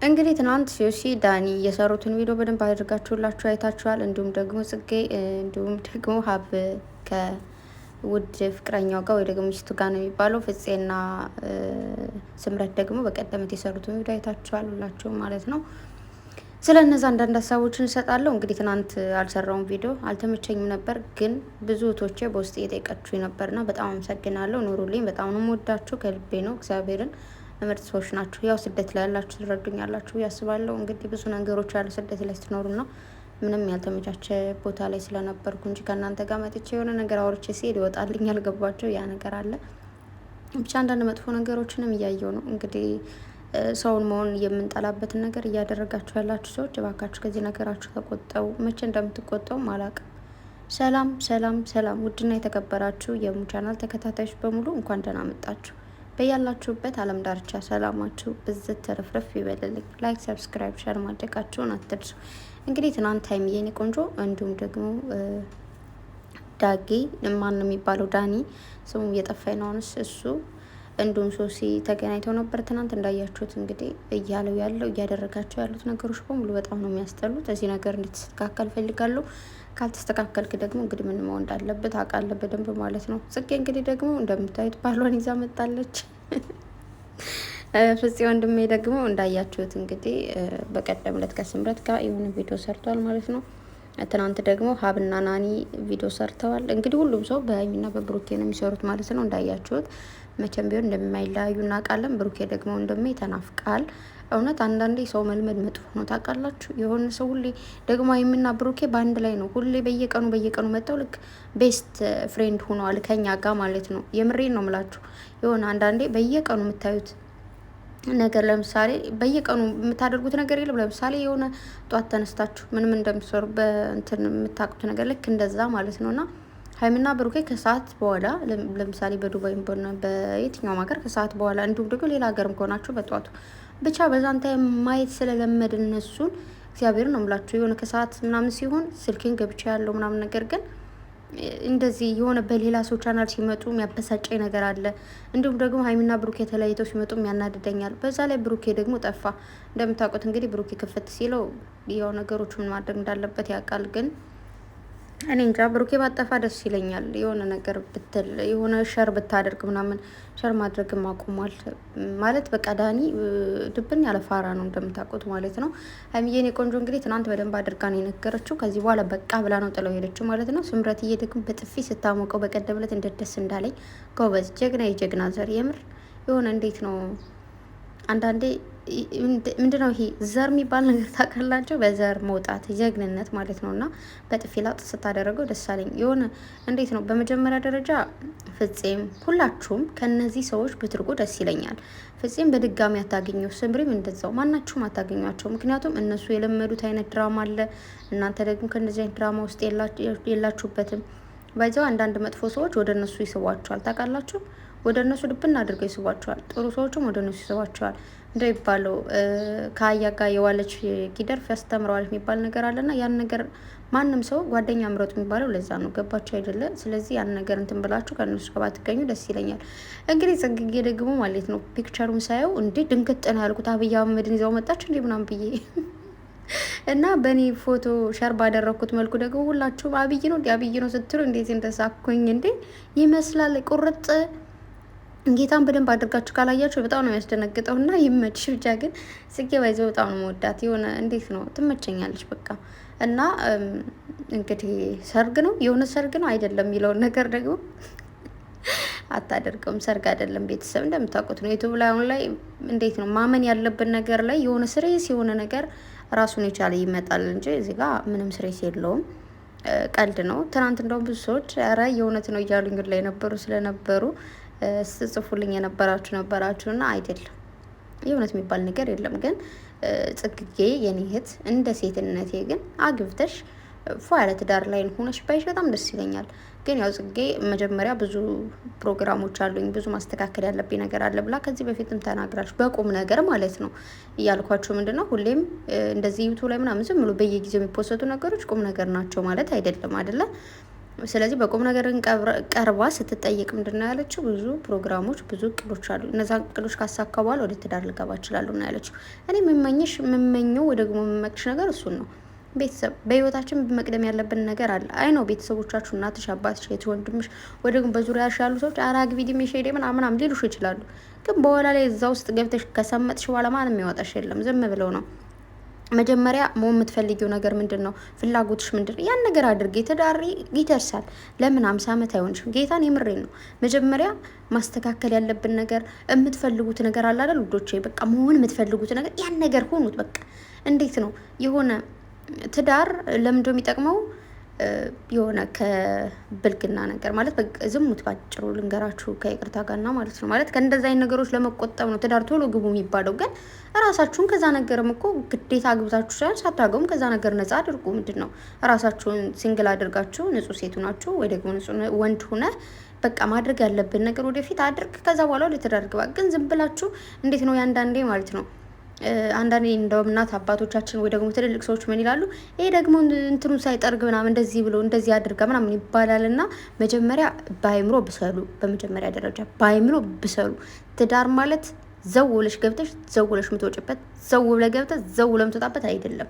እንግዲህ ትናንት ሶሲ ዳኒ የሰሩትን ቪዲዮ በደንብ አድርጋችሁላችሁ አይታችኋል። እንዲሁም ደግሞ ጽጌ እንዲሁም ደግሞ ሀብ ከውድ ፍቅረኛው ጋር ወይ ደግሞ ሚስቱ ጋር ነው የሚባለው ፍፄና ስምረት ደግሞ በቀደምት የሰሩትን ቪዲዮ አይታችኋል ሁላችሁም ማለት ነው። ስለ እነዛ አንዳንድ ሀሳቦችን እንሰጣለሁ። እንግዲህ ትናንት አልሰራውም ቪዲዮ አልተመቸኝም ነበር፣ ግን ብዙ እህቶቼ በውስጥ እየጠየቃችሁ ነበርና በጣም አመሰግናለሁ። ኑሩልኝ። በጣም ነው የምወዳችሁ ከልቤ ነው። እግዚአብሔርን ምርጥ ሰዎች ናችሁ። ያው ስደት ላይ ያላችሁ ትረዱኛላችሁ ያስባለሁ። እንግዲህ ብዙ ነገሮች ያለ ስደት ላይ ስትኖሩና ምንም ያልተመቻቸ ቦታ ላይ ስለነበርኩ እንጂ ከእናንተ ጋር መጥቼ የሆነ ነገር አውርቼ ሲሄድ ይወጣልኝ ያልገባቸው ያ ነገር አለ። ብቻ አንዳንድ መጥፎ ነገሮችንም እያየው ነው እንግዲህ ሰውን መሆን የምንጠላበትን ነገር እያደረጋችሁ ያላችሁ ሰዎች እባካችሁ ከዚህ ነገራችሁ ተቆጠቡ። መቼ እንደምትቆጠው አላውቅም። ሰላም ሰላም ሰላም! ውድና የተከበራችሁ የሙ ቻናል ተከታታዮች በሙሉ እንኳን ደህና መጣችሁ። በያላችሁበት ዓለም ዳርቻ ሰላማችሁ ብዝት ተረፍረፍ ይበልልኝ። ላይክ፣ ሰብስክራይብ፣ ሸር ማድረጋችሁን አትርሱ። እንግዲህ ትናንት ሀይሚዬ የኔ ቆንጆ እንዲሁም ደግሞ ዳጌ ማን ነው የሚባለው ዳኒ ስሙ እየጠፋኝ ነው እሱ እንዲሁም ሶሲ ተገናኝተው ነበር ትናንት። እንዳያችሁት እንግዲህ ያለው እያደረጋቸው ያሉት ነገሮች በሙሉ በጣም ነው የሚያስጠሉት። እዚህ ነገር እንድትስተካከል ፈልጋለሁ። ካልተስተካከልክ ደግሞ እንግዲህ ምን መሆን እንዳለበት አውቃለሁ በደንብ ማለት ነው። ጽጌ እንግዲህ ደግሞ እንደምታዩት ባሏን ይዛ መጣለች። ፍፄ ወንድሜ ደግሞ እንዳያችሁት እንግዲህ በቀደም ዕለት ከስምረት ጋር የሆነ ቪዲዮ ሰርቷል ማለት ነው። ትናንት ደግሞ ሀብና ናኒ ቪዲዮ ሰርተዋል። እንግዲህ ሁሉም ሰው በሀይሚና በብሩኬ ነው የሚሰሩት ማለት ነው። እንዳያችሁት መቼም ቢሆን እንደማይለያዩ እናውቃለን። ብሩኬ ደግሞ እንደሚ ተናፍቃል። እውነት አንዳንዴ ሰው መልመድ መጥፎ ነው ታውቃላችሁ። የሆነ ሰው ሁሌ ደግሞ ሀይሚና ብሩኬ በአንድ ላይ ነው ሁሌ በየቀኑ መጥተው ልክ ቤስት ፍሬንድ ሆነዋል ከኛ ጋር ማለት ነው። የምሬን ነው ምላችሁ። የሆነ አንዳንዴ በየቀኑ የምታዩት ነገር ለምሳሌ በየቀኑ የምታደርጉት ነገር የለም። ለምሳሌ የሆነ ጧት ተነስታችሁ ምንም እንደምትሰሩ በእንትን የምታውቁት ነገር ልክ እንደዛ ማለት ነውና ሀይሚና ብሩኬ ከሰዓት በኋላ ለምሳሌ በዱባይም ሆነ በየትኛውም ሀገር ከሰዓት በኋላ እንዲሁም ደግሞ ሌላ ሀገርም ከሆናችሁ በጧቱ ብቻ በዛንታ ማየት ስለለመድ እነሱን እግዚአብሔር ነው የምላችሁ። የሆነ ከሰዓት ምናምን ሲሆን ስልኬን ገብቻ ያለው ምናምን ነገር ግን እንደዚህ የሆነ በሌላ ሰው ቻናል ሲመጡ የሚያበሳጨኝ ነገር አለ። እንዲሁም ደግሞ ሀይሚና ብሩኬ ተለያይተው ሲመጡ ያናድደኛል። በዛ ላይ ብሩኬ ደግሞ ጠፋ። እንደምታውቁት እንግዲህ ብሩኬ ክፍት ሲለው ያው ነገሮች ምን ማድረግ እንዳለበት ያውቃል። ግን እኔ እንጃ ብሩኬ ባጠፋ ደስ ይለኛል። የሆነ ነገር ብትል የሆነ ሸር ብታደርግ ምናምን ሸር ማድረግም አቁሟል ማለት በቃ ዳኒ ድብን ያለ ፋራ ነው እንደምታውቁት ማለት ነው። ሀይሚዬ ቆንጆ እንግዲህ ትናንት በደንብ አድርጋ ነው የነገረችው። ከዚህ በኋላ በቃ ብላ ነው ጥለው ሄደችው ማለት ነው። ስምረትዬ ደግሞ በጥፊ ስታሞቀው በቀደም ዕለት እንዴት ደስ እንዳለኝ ጎበዝ፣ ጀግና፣ የጀግና ዘር የምር የሆነ እንዴት ነው አንዳንዴ ምንድነው ይሄ ዘር የሚባል ነገር ታውቃላችሁ? በዘር መውጣት ጀግንነት ማለት ነው። እና በጥፊ ላጥ ስታደረገው ደስ አለኝ። የሆነ እንዴት ነው በመጀመሪያ ደረጃ ፍፄም ሁላችሁም ከነዚህ ሰዎች ብትርቁ ደስ ይለኛል። ፍፄም በድጋሚ አታገኘው፣ ስምሪም እንደዛው ማናችሁም አታገኟቸው። ምክንያቱም እነሱ የለመዱት አይነት ድራማ አለ። እናንተ ደግሞ ከነዚህ አይነት ድራማ ውስጥ የላችሁበትም። ባይዘው አንዳንድ መጥፎ ሰዎች ወደ እነሱ ይስቧቸዋል ታውቃላችሁ? ወደ እነሱ ድብና አድርገው ይስቧቸዋል። ጥሩ ሰዎችም ወደ እነሱ ይስቧቸዋል። እንደሚባለው ከአያ ጋር የዋለች ጊደርፍ ያስተምረዋል የሚባል ነገር አለና ያን ነገር ማንም ሰው ጓደኛ ምረጡ የሚባለው ለዛ ነው። ገባችሁ አይደለ? ስለዚህ ያን ነገር እንትን ብላችሁ ከእነሱ ጋር ባትገኙ ደስ ይለኛል። እንግዲህ ጽጌ ደግሞ ማለት ነው ፒክቸሩን ሳየው እንዴ ድንግጥ ነው ያልኩት። አብይ አህመድን ይዘው መጣች እንዴ ምናምን ብዬ እና በእኔ ፎቶ ሸር ባደረኩት መልኩ ደግሞ ሁላችሁም አብይ ነው ስትሉ እንዴት እንደሳኩኝ እንዴ ይመስላል ቁርጥ ጌታን በደንብ አድርጋችሁ ካላያችሁ በጣም ነው የሚያስደነግጠው። እና ይመችሽ ብቻ። ግን ጽጌ ባይዘው በጣም ነው መወዳት። የሆነ እንዴት ነው ትመቸኛለች በቃ። እና እንግዲህ ሰርግ ነው የሆነ ሰርግ ነው አይደለም የሚለውን ነገር ደግሞ አታደርገውም። ሰርግ አይደለም ቤተሰብ እንደምታውቁት ነው። ዩቱብ ላይ አሁን ላይ እንዴት ነው ማመን ያለብን ነገር ላይ የሆነ ስሬስ የሆነ ነገር ራሱን የቻለ ይመጣል እንጂ እዚህ ጋር ምንም ስሬስ የለውም። ቀልድ ነው። ትናንት እንደውም ብዙ ሰዎች ኧረ የእውነት ነው እያሉኝ ላይ ነበሩ ስለነበሩ ስጽፉልኝ ነበራችሁ እና አይደለም የእውነት የሚባል ነገር የለም። ግን ጽጌ የኔ እህት እንደ ሴትነቴ ግን አግብተሽ ፏ ያለ ትዳር ላይ ሆነሽ ባይሽ በጣም ደስ ይለኛል። ግን ያው ጽጌ መጀመሪያ ብዙ ፕሮግራሞች አሉኝ ብዙ ማስተካከል ያለብኝ ነገር አለ ብላ ከዚህ በፊትም ተናግራች በቁም ነገር ማለት ነው እያልኳቸው ምንድነው ሁሌም እንደዚህ ዩቱብ ላይ ምናምን ዝም ብሎ በየጊዜው የሚፖሰቱ ነገሮች ቁም ነገር ናቸው ማለት አይደለም አይደለ? ስለዚህ በቁም ነገር ቀርባ ስትጠይቅ ምንድነው ያለችው? ብዙ ፕሮግራሞች ብዙ እቅዶች አሉ። እነዛ እቅዶች ካሳካ በኋላ ወደ ትዳር ልገባ እችላለሁ ነው ያለችው። እኔ የምመኘው ወይ ደግሞ የምመቅሽ ነገር እሱን ነው። ቤተሰብ በህይወታችን መቅደም ያለብን ነገር አለ። አይ ነው ቤተሰቦቻችሁ፣ እናትሽ፣ አባትሽ፣ እህት፣ ወንድምሽ ወይ ደግሞ በዙሪያ ያሉ ሰዎች አራግቢ ዲሜ ሸዴ ምናምን ሊሉሽ ይችላሉ። ግን በኋላ ላይ እዛ ውስጥ ገብተሽ ከሰመጥሽ በኋላ ማንም የሚያወጣሽ የለም። ዝም ብለው ነው። መጀመሪያ መሆን የምትፈልጊው ነገር ምንድን ነው? ፍላጎትሽ ምንድን ነው? ያን ነገር አድርጌ ትዳሪ ይደርሳል። ለምን 50 ዓመት አይሆንሽም? ጌታን የምሬን ነው። መጀመሪያ ማስተካከል ያለብን ነገር የምትፈልጉት ነገር አለ አይደል ውዶቼ? በቃ መሆን የምትፈልጉት ነገር ያን ነገር ሆኑት። በቃ እንዴት ነው የሆነ ትዳር ለምንድነው የሚጠቅመው? የሆነ ከብልግና ነገር ማለት ዝሙት ባጭሩ ልንገራችሁ ከይቅርታ ጋርና ማለት ነው። ማለት ከእንደዛ አይነት ነገሮች ለመቆጠብ ነው ትዳር ቶሎ ግቡ የሚባለው። ግን ራሳችሁን ከዛ ነገርም እኮ ግዴታ አግብታችሁ ሳይሆን ሳታገቡም ከዛ ነገር ነጻ አድርጉ። ምንድን ነው ራሳችሁን ሲንግል አድርጋችሁ ንጹህ ሴቱ ናችሁ ወይ ደግሞ ንጹህ ወንድ ሁነ በቃ ማድረግ ያለብን ነገር ወደፊት አድርግ። ከዛ በኋላ ወደ ትዳር ግባ። ግን ዝም ብላችሁ እንዴት ነው ያንዳንዴ ማለት ነው አንዳንዴ እንደውም እናት አባቶቻችን ወይ ደግሞ ትልልቅ ሰዎች ምን ይላሉ? ይሄ ደግሞ እንትኑን ሳይጠርግ ምናምን እንደዚህ ብሎ እንደዚህ አድርጋ ምናምን ይባላል። እና መጀመሪያ በአይምሮ ብሰሉ፣ በመጀመሪያ ደረጃ በአይምሮ ብሰሉ። ትዳር ማለት ዘው ብለሽ ገብተሽ ዘው ብለሽ የምትወጭበት፣ ዘው ብለሽ ገብተሽ ዘው ብለሽ የምትወጣበት አይደለም።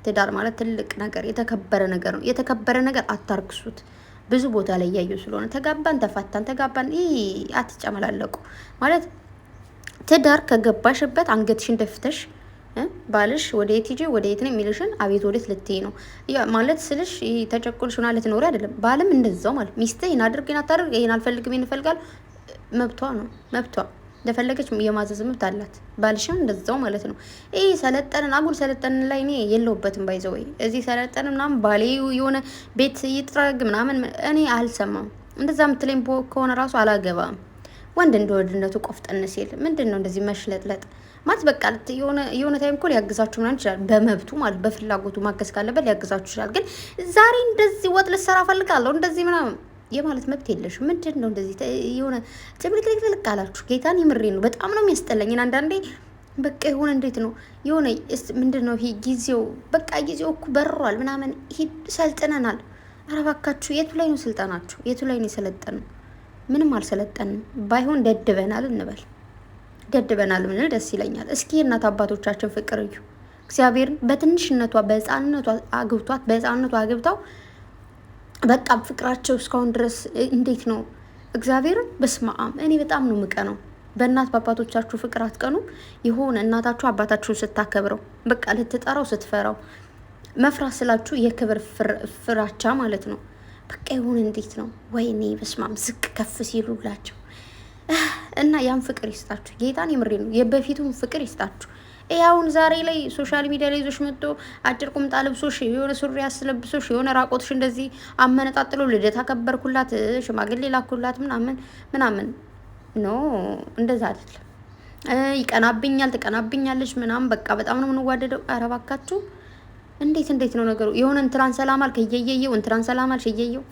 ትዳር ማለት ትልቅ ነገር፣ የተከበረ ነገር ነው። የተከበረ ነገር አታርክሱት። ብዙ ቦታ ላይ እያየሁ ስለሆነ ተጋባን፣ ተፋታን፣ ተጋባን፣ ይህ አትጨመላለቁ ማለት ትዳር ከገባሽበት አንገትሽን ደፍተሽ ባልሽ ወደ የት ሂጂ ወደ የት ነው የሚልሽን አቤት ወዴት ልትይ ነው ማለት ስልሽ ተጨቁልሽ ሆና ልትኖሪ አይደለም። ባልም እንደዛው ማለት ሚስት ይሄን አድርግ ይሄን አታድርግ ይሄን አልፈልግም ይሄን እፈልጋለሁ መብቷ ነው። መብቷ እንደፈለገች የማዘዝ መብት አላት። ባልሽም እንደዛው ማለት ነው። ይሄ ሰለጠንን አጉል ሰለጠንን ላይ እኔ የለውበትም። ባይዘው እዚህ ሰለጠንን ምናምን ባሌ የሆነ ቤት ይጥረግ ምናምን እኔ አልሰማም። እንደዛ ምትለኝ ከሆነ ራሱ አላገባም። ወንድ እንደወድነቱ ቆፍጠን ሲል ምንድን ነው እንደዚህ መሽለጥለጥ ማለት በቃ የሆነ ታይም እኮ ሊያግዛችሁ ምናምን ይችላል። በመብቱ ማለት በፍላጎቱ ማገዝ ካለበት ሊያግዛችሁ ይችላል። ግን ዛሬ እንደዚህ ወጥ ልሰራ ፈልጋለሁ እንደዚህ ምናምን የማለት መብት የለሽ። ምንድን ነው እንደዚህ የሆነ ጭምልቅልቅልቅ አላችሁ። ጌታን የምሬ ነው። በጣም ነው የሚያስጠላኝ አንዳንዴ። በቃ የሆነ እንዴት ነው የሆነ ምንድን ነው ይሄ ጊዜው በቃ ጊዜው እኮ በሯል ምናምን ሰልጥነናል። ኧረ እባካችሁ የቱ ላይ ነው ስልጠናችሁ? የቱ ላይ ነው የሰለጠነው? ምንም አልሰለጠንም። ባይሆን ደድበናል እንበል። ደድበናል ምንል ደስ ይለኛል። እስኪ እናት አባቶቻችን ፍቅር እዩ። እግዚአብሔርን በትንሽነቷ በህፃንነቷ አግብቷት በህፃንነቷ አግብታው በቃ ፍቅራቸው እስካሁን ድረስ እንዴት ነው እግዚአብሔርን በስማም እኔ በጣም ነው ምቀነው። በእናት በአባቶቻችሁ ፍቅር አትቀኑ። የሆነ እናታችሁ አባታችሁን ስታከብረው በቃ ልትጠራው ስትፈራው መፍራት ስላችሁ የክብር ፍራቻ ማለት ነው። በቃ የሆነ እንዴት ነው ወይኔ በስማም ዝቅ ከፍ ሲሉላቸው እና ያን ፍቅር ይስጣችሁ። ጌታን የምሬ ነው። የበፊቱን ፍቅር ይስጣችሁ። አሁን ዛሬ ላይ ሶሻል ሚዲያ ላይ ይዞሽ መጥቶ አጭር ቁምጣ ለብሶሽ የሆነ ሱሪ ያስለብሶሽ የሆነ ራቆትሽ እንደዚህ አመነጣጥሎ ልደት አከበርኩላት ሽማግሌ ላኩላት ምናምን ኖ እንደዛ አይደለም። ይቀናብኛል ትቀናብኛለች ምናምን በቃ በጣም ነው የምንዋደደው። ኧረ እባካችሁ እንዴት ነው ነገሩ? የሆነ እንትራን ሰላም አልክ እየየየው እንትራን ሰላም አልሽ እየየው።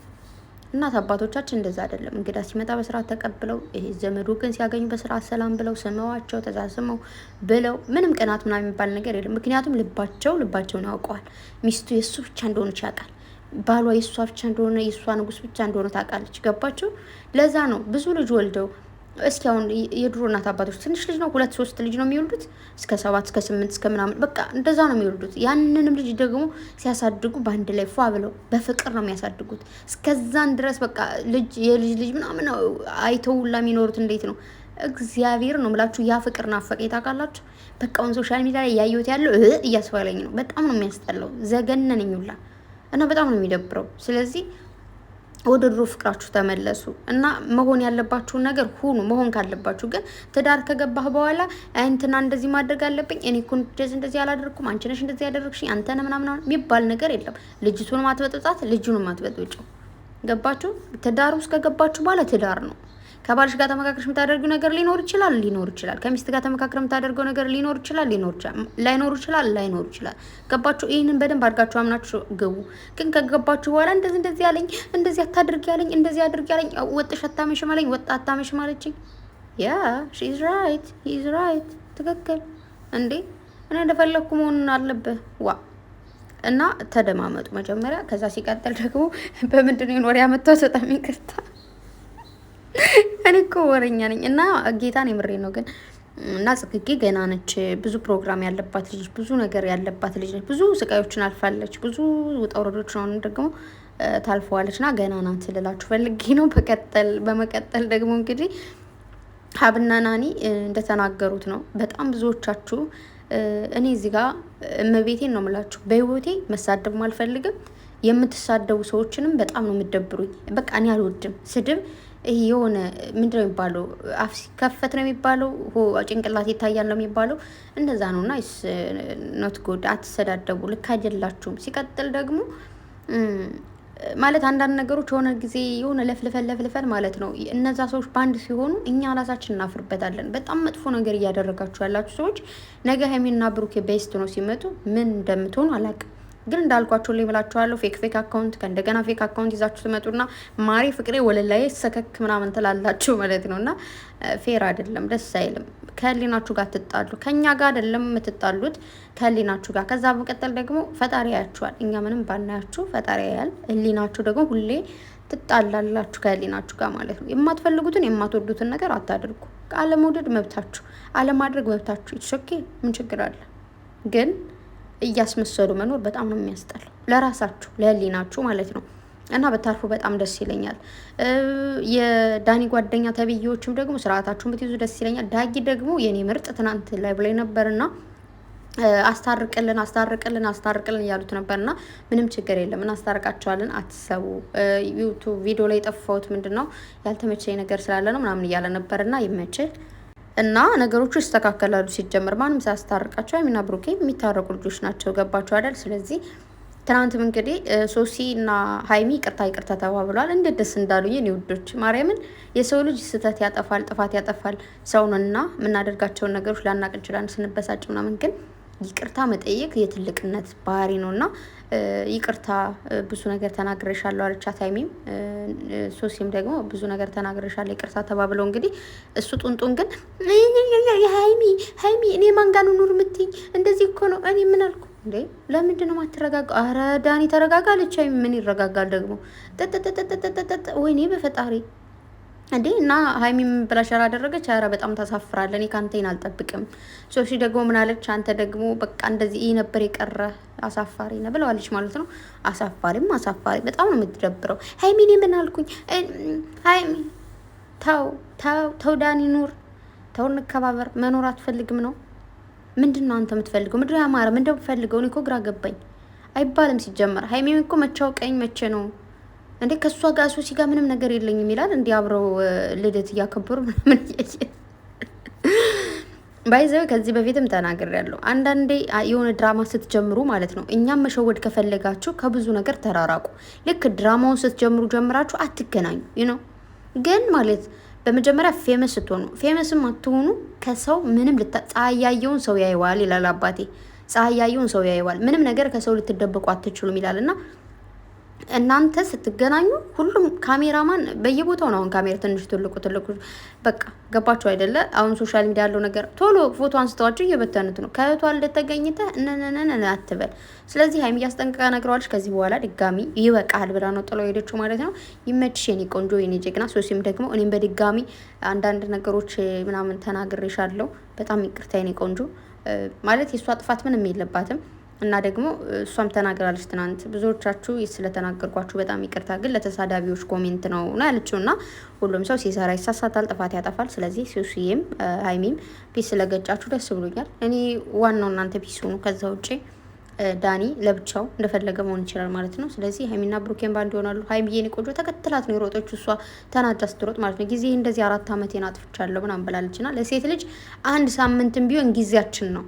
እናት አባቶቻችን እንደዛ አይደለም። እንግዳ ሲመጣ በስርዓት ተቀብለው ዘመዱ ግን ሲያገኙ በስርዓት ሰላም ብለው ስመዋቸው ተዛዝመው ብለው ምንም ቅናት ምናምን የሚባል ነገር የለም። ምክንያቱም ልባቸውን ያውቀዋል። ሚስቱ የእሱ ብቻ እንደሆነች ያውቃል። ባሏ የእሷ ብቻ እንደሆነ የእሷ ንጉስ ብቻ እንደሆነ ታውቃለች። ገባችሁ? ለዛ ነው ብዙ ልጅ ወልደው እስኪ አሁን የድሮ እናት አባቶች ትንሽ ልጅ ነው 2-3 ልጅ ነው የሚወልዱት እስከ 7 እስከ 8 እስከ ምናምን በቃ እንደዛ ነው የሚወልዱት። ያንንም ልጅ ደግሞ ሲያሳድጉ በአንድ ላይ ፏ ብለው በፍቅር ነው የሚያሳድጉት። እስከዛን ድረስ በቃ የልጅ ምናምን አይተውላ የሚኖሩት እንዴት ነው? እግዚአብሔር ነው የምላችሁ። ያ ፍቅር ናፈቀኝ ታውቃላችሁ። በቃ አሁን ሶሻል ሚዲያ ላይ ያየሁት ያለው እያስባለኝ ነው። በጣም ነው የሚያስጠላው። ዘገነነኝ ሁላ እና በጣም ነው የሚደብረው። ስለዚህ ወደ ድሮ ፍቅራችሁ ተመለሱ እና መሆን ያለባችሁን ነገር ሁኑ። መሆን ካለባችሁ ግን ትዳር ከገባህ በኋላ እንትና እንደዚህ ማድረግ አለብኝ እኔ እኮ እንደዚህ አላደርኩም አንቺ ነሽ እንደዚህ ያደረግሽኝ አንተ ነህ ምናምን የሚባል ነገር የለም። ልጅቱን ማትበጥጣት ልጁን ማትበጥብጭው። ገባችሁ? ትዳር ውስጥ ከገባችሁ በኋላ ትዳር ነው። ከባልሽ ጋር ተመካክረሽ የምታደርጊው ነገር ሊኖር ይችላል። ከሚስት ጋር ተመካክረሽ የምታደርገው ነገር ሊኖር ይችላል። ላይኖር ይችላል። ገባችሁ? ይህንን በደንብ አድርጋችሁ አምናችሁ ግቡ። ግን ከገባችሁ በኋላ እንደዚህ ያለኝ እንደዚህ አታድርጊ ያለኝ እንደዚህ አድርጊ ያለኝ ወጥሽ አታመሽም አለኝ ወጣ አታመሽም አለችኝ። ያ ሺ ኢዝ ራይት ትክክል እንዴ። እኔ እንደፈለኩ መሆን አለብህ ዋ እና ተደማመጡ መጀመሪያ። ከዛ ሲቀጥል ደግሞ በምንድን ነው ወሬ ያመጣሁት? በጣም ይቅርታ እኔ እኮ ወሬኛ ነኝ እና ጌታን የምሬ ነው ግን እና ጽጌ ገና ነች። ብዙ ፕሮግራም ያለባት ልጅ፣ ብዙ ነገር ያለባት ልጅ ነች። ብዙ ስቃዮችን አልፋለች። ብዙ ውጣ ውረዶች ነው ደግሞ ታልፈዋለች እና ገና ናት ልላችሁ ፈልጌ ነው። በመቀጠል ደግሞ እንግዲህ ሀብና ናኒ እንደተናገሩት ነው። በጣም ብዙዎቻችሁ እኔ እዚህ ጋር እመቤቴን ነው የምላችሁ፣ በህይወቴ መሳደብ አልፈልግም። የምትሳደቡ ሰዎችንም በጣም ነው የምትደብሩኝ። በቃ እኔ አልወድም ስድብ። ይሄ የሆነ ምንድነው የሚባለው? አፍ ሲከፈት ነው የሚባለው፣ ጭንቅላት ይታያል ነው የሚባለው። እንደዛ ነው እና ኖት ጉድ። አትሰዳደቡ፣ ልክ አይደላችሁም። ሲቀጥል ደግሞ ማለት አንዳንድ ነገሮች የሆነ ጊዜ የሆነ ለፍልፈን ማለት ነው። እነዛ ሰዎች በአንድ ሲሆኑ እኛ ራሳችን እናፍርበታለን። በጣም መጥፎ ነገር እያደረጋችሁ ያላችሁ ሰዎች ነገ ሀይሚና ብሩኬ ቤስት ነው ሲመጡ ምን እንደምትሆኑ አላውቅም። ግን እንዳልኳቸው ላይ ብላችኋለሁ። ፌክ አካውንት ከእንደገና ፌክ አካውንት ይዛችሁ ትመጡና ማሪ ፍቅሬ ወለላይ ሰከክ ምናምን ትላላችሁ ማለት ነው። እና ፌር አይደለም፣ ደስ አይልም። ከህሊናችሁ ጋር ትጣሉ። ከእኛ ጋር አይደለም የምትጣሉት፣ ከህሊናችሁ ጋር። ከዛ በመቀጠል ደግሞ ፈጣሪ ያያችኋል። እኛ ምንም ባናያችሁ ፈጣሪ ያያል። ህሊናችሁ ደግሞ ሁሌ ትጣላላችሁ ከህሊናችሁ ጋር ማለት ነው። የማትፈልጉትን የማትወዱትን ነገር አታድርጉ። አለመውደድ መብታችሁ፣ አለማድረግ መብታችሁ። ይትሾኬ ምን ችግር አለ? ግን እያስመሰሉ መኖር በጣም ነው የሚያስጠላው፣ ለራሳችሁ ለህሊናችሁ ማለት ነው። እና በታርፉ በጣም ደስ ይለኛል። የዳኒ ጓደኛ ተብዬዎችም ደግሞ ስርዓታችሁን ብትይዙ ደስ ይለኛል። ዳጊ ደግሞ የኔ ምርጥ ትናንት ላይ ብላይ ነበርና አስታርቅልን እያሉት ነበርና ምንም ችግር የለም እናስታርቃቸዋለን፣ አትሰቡ። ዩቱብ ቪዲዮ ላይ የጠፋሁት ምንድን ነው ያልተመቸኝ ነገር ስላለ ነው ምናምን እያለ ነበርና ይመችል እና ነገሮቹ ይስተካከላሉ። ሲጀምር ማንም ሳያስታርቃቸው ሀይሚና ብሩኬ የሚታረቁ ልጆች ናቸው። ገባቸው አይደል? ስለዚህ ትናንትም እንግዲህ ሶሲ እና ሀይሚ ይቅርታ ተባብሏል። እንዴት ደስ እንዳሉኝ የኔ ውዶች፣ ማርያምን። የሰው ልጅ ስህተት ያጠፋል፣ ጥፋት ያጠፋል። ሰውንና የምናደርጋቸውን ነገሮች ላናቅ እንችላለን ስንበሳጭ ምናምን፣ ግን ይቅርታ መጠየቅ የትልቅነት ባህሪ ነው እና ይቅርታ ብዙ ነገር ተናግረሻለሁ አለቻት ሀይሚም። ሶሲም ደግሞ ብዙ ነገር ተናግረሻለሁ ይቅርታ ተባብለው እንግዲህ እሱ ጡንጡን ግን ሀይሚ እኔ ማን ጋር ነው ኑር የምትይኝ? እንደዚህ እኮ ነው። እኔ ምን አልኩ እንዴ? ለምንድን ነው ማትረጋጋ? አረ ዳኒ ተረጋጋ አለች ሀይሚ። ምን ይረጋጋል ደግሞ? ወይኔ በፈጣሪ እንዴ! እና ሀይሚ ምን ብላ ሸራ አደረገች? ኧረ በጣም ታሳፍራለህ። እኔ ከአንተን አልጠብቅም። ሶሲ ደግሞ ምን አለች? አንተ ደግሞ በቃ እንደዚህ ይህ ነበር የቀረ አሳፋሪ ነው ብለዋለች ማለት ነው። አሳፋሪ በጣም ነው የምትደብረው ሀይሚ። እኔ ምን አልኩኝ? ሀይሚ ተው ዳኒ ኑር፣ ተው እንከባበር። መኖር አትፈልግም ነው? ምንድን ነው አንተ የምትፈልገው? ምድር ያማረ ምንድን ነው የምትፈልገው? እኔ እኮ ግራ ገባኝ። አይባልም ሲጀመር። ሀይሚ እኮ መቻው ቀኝ መቼ ነው እንዴ? ከእሷ ጋር ሶሲ ጋር ምንም ነገር የለኝም ይላል። እንዲህ አብረው ልደት እያከበሩ ምናምን እያየ ባይዘው። ከዚህ በፊትም ተናግሬያለሁ። አንዳንዴ የሆነ ድራማ ስትጀምሩ ማለት ነው፣ እኛም መሸወድ ከፈለጋችሁ ከብዙ ነገር ተራራቁ። ልክ ድራማውን ስትጀምሩ ጀምራችሁ አትገናኙ ነው። ግን ማለት በመጀመሪያ ፌመስ ስትሆኑ፣ ፌመስም አትሆኑ ከሰው ምንም ፀሐይ ያየውን ሰው ያየዋል ይላል አባቴ። ፀሐይ ያየውን ሰው ያየዋል። ምንም ነገር ከሰው ልትደበቁ አትችሉም ይላል እና እናንተ ስትገናኙ ሁሉም ካሜራማን በየቦታው ነው። አሁን ካሜራ ትንሽ ትልቁ በቃ ገባችሁ አይደለ? አሁን ሶሻል ሚዲያ ያለው ነገር ቶሎ ፎቶ አንስተዋቸው እየበተኑት ነው። ከእህቷ እንደተገኝተ እነነነነ አትበል። ስለዚህ ሀይሚ እያስጠንቀቃ ነግረዋለች። ከዚህ በኋላ ድጋሚ ይበቃል ብላ ነው ጥለው ሄደችው ማለት ነው። ይመችሽ የኔ ቆንጆ የኔ ጀግና። ሶሲም ደግሞ እኔም በድጋሚ አንዳንድ ነገሮች ምናምን ተናግሬሻለሁ። በጣም ይቅርታ የኔ ቆንጆ። ማለት የእሷ ጥፋት ምንም የለባትም እና ደግሞ እሷም ተናግራለች ትናንት። ብዙዎቻችሁ ስለተናገርኳችሁ በጣም ይቅርታ፣ ግን ለተሳዳቢዎች ኮሜንት ነው ያለችው። እና ሁሉም ሰው ሲሰራ ይሳሳታል፣ ጥፋት ያጠፋል። ስለዚህ ሱሲዬም ሀይሚም ፒስ ስለገጫችሁ ደስ ብሎኛል። እኔ ዋናው እናንተ ፒስ ሆኑ። ከዛ ውጭ ዳኒ ለብቻው እንደፈለገ መሆን ይችላል ማለት ነው። ስለዚህ ሀይሚና ብሩኬን ባንድ ይሆናሉ። ሀይሚዬ የኔ ቆንጆ ተከትላት ነው የሮጠች፣ እሷ ተናዳ ስትሮጥ ማለት ነው። ጊዜ እንደዚህ 4 ዓመቴን አጥፍቻለሁ ምናምን ብላለች። እና ለሴት ልጅ 1 ሳምንትም ቢሆን ጊዜያችን ነው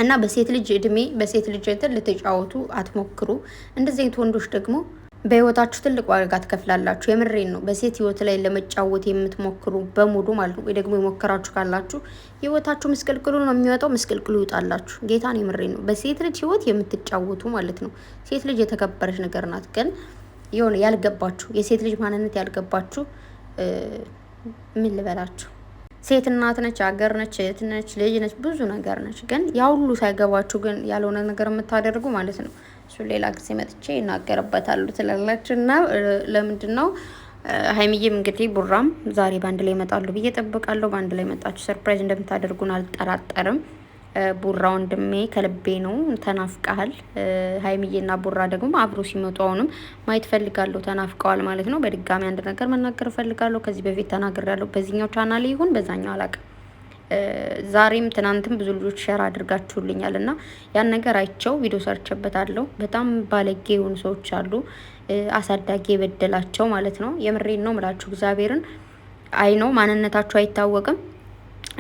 እና በሴት ልጅ እድሜ በሴት ልጅ እንትን ልትጫወቱ አትሞክሩ። እንደዚህ አይነት ወንዶች ደግሞ በህይወታችሁ ትልቅ ዋጋ ትከፍላላችሁ። የምሬን ነው። በሴት ህይወት ላይ ለመጫወት የምትሞክሩ በሙሉ ማለት ነው፣ ወይ ደግሞ የሞከራችሁ ካላችሁ ህይወታችሁ ምስቅልቅሉ ነው የሚወጣው፣ ምስቅልቅሉ ይውጣላችሁ። ጌታን የምሬን ነው። በሴት ልጅ ህይወት የምትጫወቱ ማለት ነው። ሴት ልጅ የተከበረች ነገር ናት። ግን የሆነ ያልገባችሁ የሴት ልጅ ማንነት ያልገባችሁ ምን ልበላችሁ ሴት እናት ነች፣ አገር ነች፣ እህት ነች፣ ልጅ ነች፣ ብዙ ነገር ነች። ግን ያ ሁሉ ሳይገባችሁ ግን ያልሆነ ነገር የምታደርጉ ማለት ነው። እሱ ሌላ ጊዜ መጥቼ ይናገርበታሉ ትላላችሁ። እና ለምንድን ነው ሀይሚዬም እንግዲህ ቡራም ዛሬ በአንድ ላይ ይመጣሉ ብዬ ጠብቃለሁ። በአንድ ላይ መጣችሁ ሰርፕራይዝ እንደምታደርጉን አልጠራጠርም። ቡራ ወንድሜ ከልቤ ነው፣ ተናፍቀሃል። ሀይሚዬና ቡራ ደግሞ አብሮ ሲመጡ አሁንም ማየት ፈልጋለሁ፣ ተናፍቀዋል ማለት ነው። በድጋሚ አንድ ነገር መናገር ፈልጋለሁ። ከዚህ በፊት ተናግሬያለሁ፣ በዚህኛው ቻናል ይሁን በዛኛው አላውቅም። ዛሬም ትናንትም ብዙ ልጆች ሸር አድርጋችሁልኛል እና ያን ነገር አይቸው ቪዲዮ ሰርቼበታለሁ። በጣም ባለጌ የሆኑ ሰዎች አሉ፣ አሳዳጊ የበደላቸው ማለት ነው። የምሬን ነው ምላችሁ እግዚአብሔርን። አይ ነው ማንነታቸው አይታወቅም፣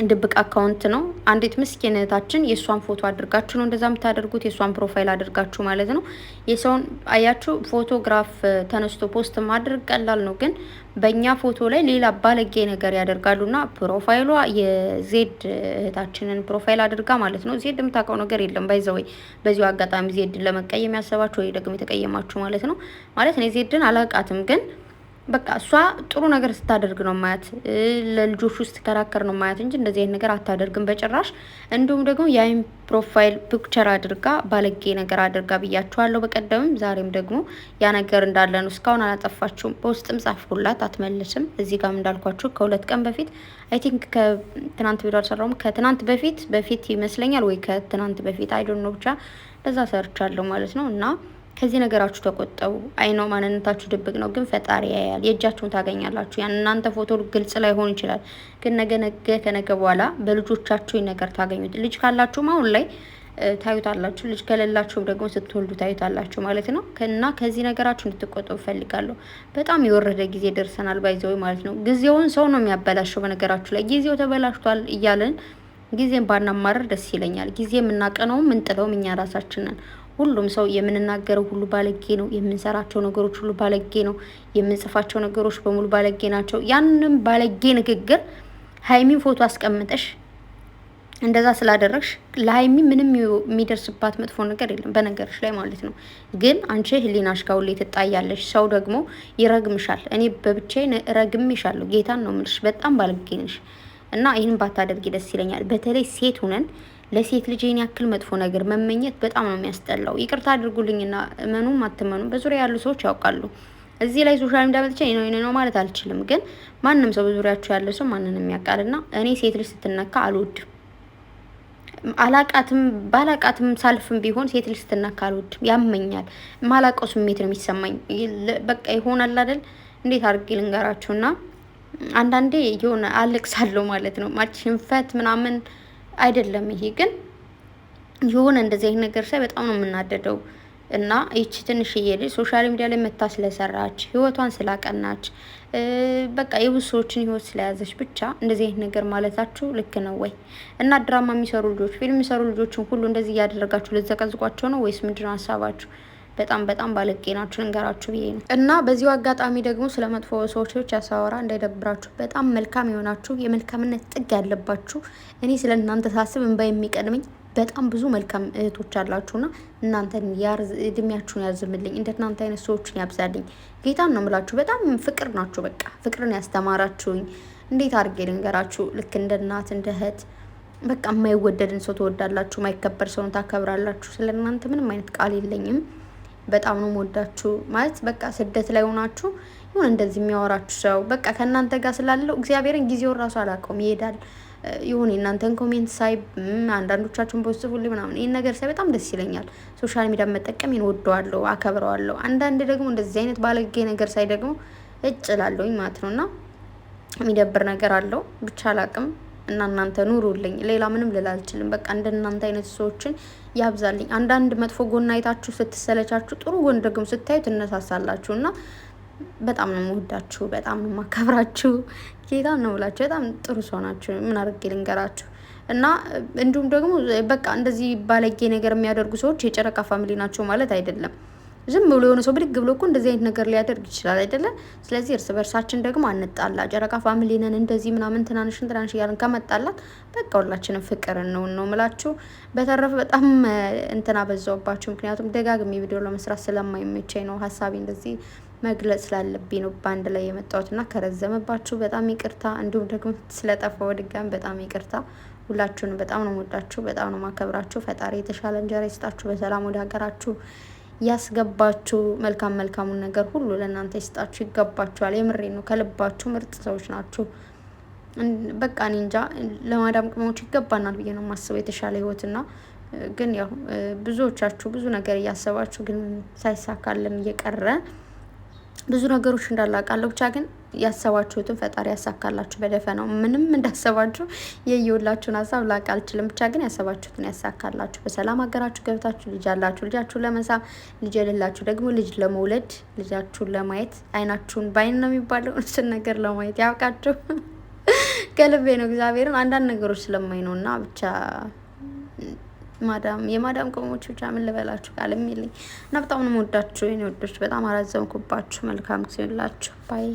ድብቅ አካውንት ነው። አንዲት ምስኪን እህታችን የእሷን ፎቶ አድርጋችሁ ነው እንደዛ የምታደርጉት፣ የእሷን ፕሮፋይል አድርጋችሁ ማለት ነው። የሰውን አያችሁ ፎቶግራፍ ተነስቶ ፖስት ማድረግ ቀላል ነው፣ ግን በእኛ ፎቶ ላይ ሌላ ባለጌ ነገር ያደርጋሉና ፕሮፋይሏ የዜድ እህታችንን ፕሮፋይል አድርጋ ማለት ነው። ዜድ የምታውቀው ነገር የለም ባይዘወይ። በዚሁ አጋጣሚ ዜድ ለመቀየም ያሰባችሁ ወይ ደግሞ የተቀየማችሁ ማለት ነው። ማለት እኔ ዜድን አላውቃትም ግን በቃ እሷ ጥሩ ነገር ስታደርግ ነው ማያት፣ ለልጆቹ ስትከራከር ነው ማያት እንጂ እንደዚህ አይነት ነገር አታደርግም በጭራሽ። እንዲሁም ደግሞ የአይን ፕሮፋይል ፒክቸር አድርጋ ባለጌ ነገር አድርጋ ብያችኋለሁ በቀደምም ዛሬም ደግሞ ያ ነገር እንዳለ ነው። እስካሁን አላጠፋችሁም። በውስጥም ጻፍኩላት አትመልስም። እዚህ ጋርም እንዳልኳችሁ ከ2 ቀን በፊት አይ ቲንክ ከትናንት ቪዲዮ አልሰራሁም፣ ከትናንት በፊት ይመስለኛል ወይ ከትናንት በፊት አይ ዶንት ኖ ብቻ ለዛ ሰርቻለሁ ማለት ነው። እና ከዚህ ነገራችሁ ተቆጠቡ። አይ ነው ማንነታችሁ ድብቅ ነው፣ ግን ፈጣሪ ያያል። የእጃችሁን ታገኛላችሁ። ያን እናንተ ፎቶ ግልጽ ላይ ሆን ይችላል፣ ግን ከነገ በኋላ በልጆቻችሁ ነገር ታገኙት። ልጅ ካላችሁም አሁን ላይ ታዩታላችሁ፣ ልጅ ከሌላችሁም ደግሞ ስትወልዱ ታዩታላችሁ ማለት ነው። እና ከዚህ ነገራችሁ እንድትቆጠቡ ፈልጋለሁ። በጣም የወረደ ጊዜ ደርሰናል ባይዘው ማለት ነው። ጊዜውን ሰው ነው የሚያበላሸው። በነገራችሁ ላይ ጊዜው ተበላሽቷል እያለን ጊዜን ባናማረር ደስ ይለኛል። ጊዜ የምናቀነውም ምንጥለውም እኛ ራሳችን ነን። ሁሉም ሰው የምንናገረው ሁሉ ባለጌ ነው። የምንሰራቸው ነገሮች ሁሉ ባለጌ ነው። የምንጽፋቸው ነገሮች በሙሉ ባለጌ ናቸው። ያንንም ባለጌ ንግግር ሀይሚን ፎቶ አስቀምጠሽ እንደዛ ስላደረግሽ ለሀይሚ ምንም የሚደርስባት መጥፎ ነገር የለም በነገርሽ ላይ ማለት ነው። ግን አንቺ ህሊናሽ ጋር ሁሌ ትጣያለሽ። ሰው ደግሞ ይረግምሻል። እኔ በብቻዬ ረግምሻለሁ። ጌታን ነው የምልሽ። በጣም ባለጌ ነሽ እና ይህን ባታደርጊ ደስ ይለኛል። በተለይ ሴት ሁነን ለሴት ልጅ ይህን ያክል መጥፎ ነገር መመኘት በጣም ነው የሚያስጠላው። ይቅርታ አድርጉልኝና እመኑም አትመኑም በዙሪያ ያሉ ሰዎች ያውቃሉ። እዚህ ላይ ሶሻል ሚዲያ መጥቼ ነው ማለት አልችልም፣ ግን ማንም ሰው በዙሪያችሁ ያለ ሰው ማንንም ያውቃልና እኔ ሴት ልጅ ስትነካ አልወድም። ባላቃትም ሳልፍም ቢሆን ሴት ልጅ ስትነካ አልወድም፣ ያመኛል። ማላቀው ስሜት ነው የሚሰማኝ። በቃ ይሆናል አይደል? እንዴት አድርጌ ልንገራችሁና አንዳንዴ የሆነ አልቅሳለሁ ማለት ነው። ሽንፈት ምናምን አይደለም ይሄ፣ ግን የሆነ እንደዚህ አይነት ነገር ሳይ በጣም ነው የምናደደው። እና ይቺ ትንሽዬ ልጅ ሶሻል ሚዲያ ላይ መታ ስለሰራች ህይወቷን ስላቀናች በቃ የብዙ ሰዎችን ህይወት ስለያዘች ብቻ እንደዚህ አይነት ነገር ማለታችሁ ልክ ነው ወይ? እና ድራማ የሚሰሩ ልጆች፣ ፊልም የሚሰሩ ልጆችን ሁሉ እንደዚህ እያደረጋችሁ ልትዘቀዝቋቸው ነው ወይስ ምንድነው ሀሳባችሁ? በጣም ባለጌ ናችሁ ልንገራችሁ ብዬ ነው። እና በዚሁ አጋጣሚ ደግሞ ስለ መጥፎ ሰዎች ብቻ ሳወራ እንዳይደብራችሁ፣ በጣም መልካም የሆናችሁ የመልካምነት ጥግ ያለባችሁ፣ እኔ ስለ እናንተ ሳስብ እንባ የሚቀድመኝ በጣም ብዙ መልካም እህቶች አላችሁና እናንተን እድሜያችሁን ያዝምልኝ፣ እንደ እናንተ አይነት ሰዎችን ያብዛልኝ። ጌታን ነው የምላችሁ። በጣም ፍቅር ናችሁ። በቃ ፍቅርን ያስተማራችሁኝ እንዴት አድርጌ ልንገራችሁ? ልክ እንደ እናት እንደ እህት በቃ የማይወደድን ሰው ትወዳላችሁ፣ የማይከበር ሰውን ታከብራላችሁ። ስለ እናንተ ምንም አይነት ቃል የለኝም። በጣም ነው የምወዳችሁ። ማለት በቃ ስደት ላይ ሆናችሁ ይሁን እንደዚህ የሚያወራችሁ ሰው በቃ ከእናንተ ጋር ስላለው እግዚአብሔርን ጊዜውን ራሱ አላውቀውም ይሄዳል። ይሁን የእናንተን ኮሜንት ሳይ አንዳንዶቻችሁን በጽፉልኝ ምናምን ይህን ነገር ሳይ በጣም ደስ ይለኛል። ሶሻል ሚዲያ መጠቀም እወደዋለሁ፣ አከብረዋለሁ። አንዳንድ ደግሞ እንደዚህ አይነት ባለጌ ነገር ሳይ ደግሞ እላለሁኝ ማለት ነው። እና የሚደብር ነገር አለው ብቻ አላቅም። እና እናንተ ኑሩልኝ፣ ሌላ ምንም ልል አልችልም። በቃ እንደናንተ አይነት ሰዎችን ያብዛልኝ። አንዳንድ መጥፎ ጎን አይታችሁ ስትሰለቻችሁ ጥሩ ጎን ደግሞ ስታዩ ትነሳሳላችሁ። እና በጣም ነው የምወዳችሁ፣ በጣም ነው የማከብራችሁ። ጌታ ነው ብላችሁ በጣም ጥሩ ሰው ናችሁ። ምን አድርጌ ልንገራችሁ? እና እንዲሁም ደግሞ በቃ እንደዚህ ባለጌ ነገር የሚያደርጉ ሰዎች የጨረቃ ፋሚሊ ናቸው ማለት አይደለም። ዝም ብሎ የሆነ ሰው ብድግ ብሎ እኮ እንደዚህ አይነት ነገር ሊያደርግ ይችላል አይደለም። ስለዚህ እርስ በርሳችን ደግሞ አንጣላ። ጨረቃ ፋሚሊ ነን እንደዚህ ምናምን ትናንሽ እያልን ከመጣላት በቃ ሁላችንም ፍቅር ነው ምላችሁ። በተረፈ በጣም እንትና በዛውባችሁ፣ ምክንያቱም ደጋግሜ ቪዲዮ ለመስራት ስለማይመቸኝ ነው ሀሳቤ እንደዚህ መግለጽ ስላለብኝ ነው በአንድ ላይ የመጣሁትና ከረዘመባችሁ በጣም ይቅርታ። እንዲሁም ደግሞ ስለጠፋው ድጋሚ በጣም ይቅርታ። ሁላችሁንም በጣም ነው የምወዳችሁ፣ በጣም ነው ማከብራችሁ። ፈጣሪ የተሻለ እንጀራ ይስጣችሁ፣ በሰላም ወደ ሀገራችሁ ያስገባችሁ፣ መልካም መልካሙን ነገር ሁሉ ለእናንተ ይስጣችሁ። ይገባችኋል። የምሬ ነው። ከልባችሁ ምርጥ ሰዎች ናችሁ። በቃ እኔ እንጃ ለማዳም ቅመሞች ይገባናል ብዬ ነው የማስበው የተሻለ ህይወትና ግን ያው ብዙዎቻችሁ ብዙ ነገር እያሰባችሁ ግን ሳይሳካልን እየቀረ ብዙ ነገሮች እንዳላቃለሁ። ብቻ ግን ያሰባችሁትን ፈጣሪ ያሳካላችሁ በደፈናው። ምንም እንዳሰባችሁ የየውላችሁን ሀሳብ ላቅ አልችልም። ብቻ ግን ያሰባችሁትን ያሳካላችሁ። በሰላም ሀገራችሁ ገብታችሁ ልጅ አላችሁ ልጃችሁን ለመሳም፣ ልጅ የሌላችሁ ደግሞ ልጅ ለመውለድ፣ ልጃችሁን ለማየት አይናችሁን በአይን ነው የሚባለው እሱን ነገር ለማየት ያብቃችሁ። ከልቤ ነው እግዚአብሔርን አንዳንድ ነገሮች ስለማይ ነው እና ብቻ የማዳም ቅመሞች ብቻ ምን ልበላችሁ ቃል የሚልኝ እና በጣም ነው የምወዳችሁ የኔ ወዶች። በጣም አራዘምኩባችሁ። መልካም ጊዜ ይሁንላችሁ ባይ